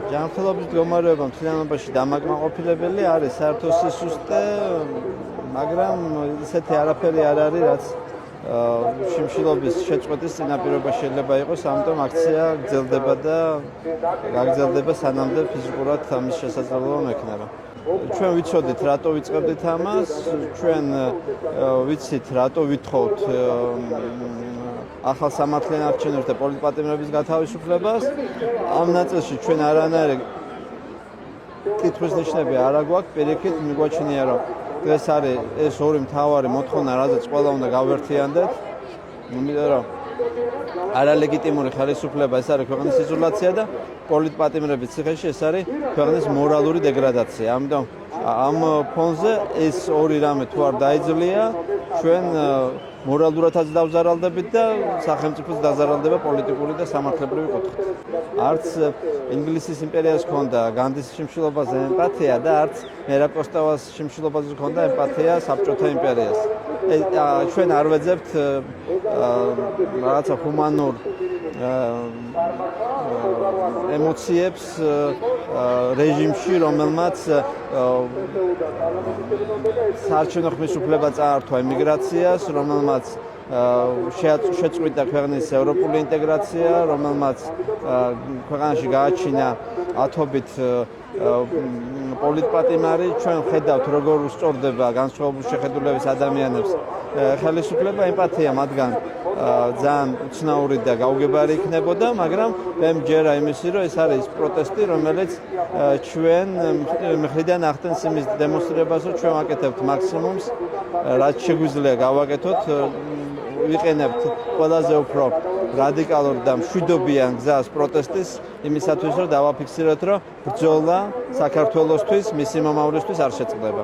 ჯანმრთელობის მდგომარეობა მთლიანობაში დამაკმაყოფილებელი არის საერთო სისუსტე, მაგრამ ისეთი არაფერი არ არის, რაც შიმშილობის შეწყვეტის წინაპირობა შეიძლება იყოს, ამიტომ აქცია გრძელდება და გაგრძელდება სანამდე ფიზიკურად ამის შესაძლებლობა მექნება. ჩვენ ვიცოდით, რატო ვიწყებდით ამას, ჩვენ ვიცით, რატო ვითხოვთ ახალ სამართლიან არჩევნებს და პოლიტპატიმრების გათავისუფლებას. ამ ნაწილში ჩვენ არანაირი კითხვის ნიშნები არ აგვაქვს, პირიქით მიგვაჩნია, რომ ეს არის ეს ორი მთავარი მოთხოვნა, რაზეც ყველა უნდა გავერთიანდეთ. იმიტომ რომ არალეგიტიმური ხელისუფლება ეს არის ქვეყნის იზოლაცია და პოლიტპატიმრების ციხეში ეს არის ქვეყნის მორალური დეგრადაცია. ამიტომ ამ ფონზე ეს ორი რამე თუ არ დაიძლია, ჩვენ მორალურადაც დავზარალდებით და სახელმწიფოს დაზარალდება პოლიტიკური და სამართლებრივი კუთხით. არც ინგლისის იმპერიას ჰქონდა განდის შიმშილობაზე ემპათია და არც მერაბ კოსტავას შიმშილობაზე ჰქონდა ემპათია საბჭოთა იმპერიას. ჩვენ არ ვეძებთ რაღაცა ჰუმანურ ემოციებს რეჟიმში, რომელმაც საარჩევნო ხმის უფლება წაართვა ემიგრაციას, რომელმაც შეწყვიტა ქვეყნის ევროპული ინტეგრაცია, რომელმაც ქვეყანაში გააჩინა ათობით პოლიტპატიმარი. ჩვენ ხედავთ, როგორ უსწორდება განსხვავებული შეხედულების ადამიანებს ხელისუფლება, ემპათია მათგან ძალიან უცნაური და გაუგებარი იქნებოდა, მაგრამ მე მჯერა იმისი, რომ ეს არის პროტესტი, რომელიც ჩვენ მხრიდან ახდენს იმის დემონსტრირებას, რომ ჩვენ ვაკეთებთ მაქსიმუმს, რაც შეგვიძლია გავაკეთოთ, ვიყენებთ ყველაზე უფრო რადიკალურ და მშვიდობიან გზას პროტესტის იმისათვის, რომ დავაფიქსიროთ, რომ ბრძოლა საქართველოსთვის, მისი მომავლისთვის არ შეწყდება.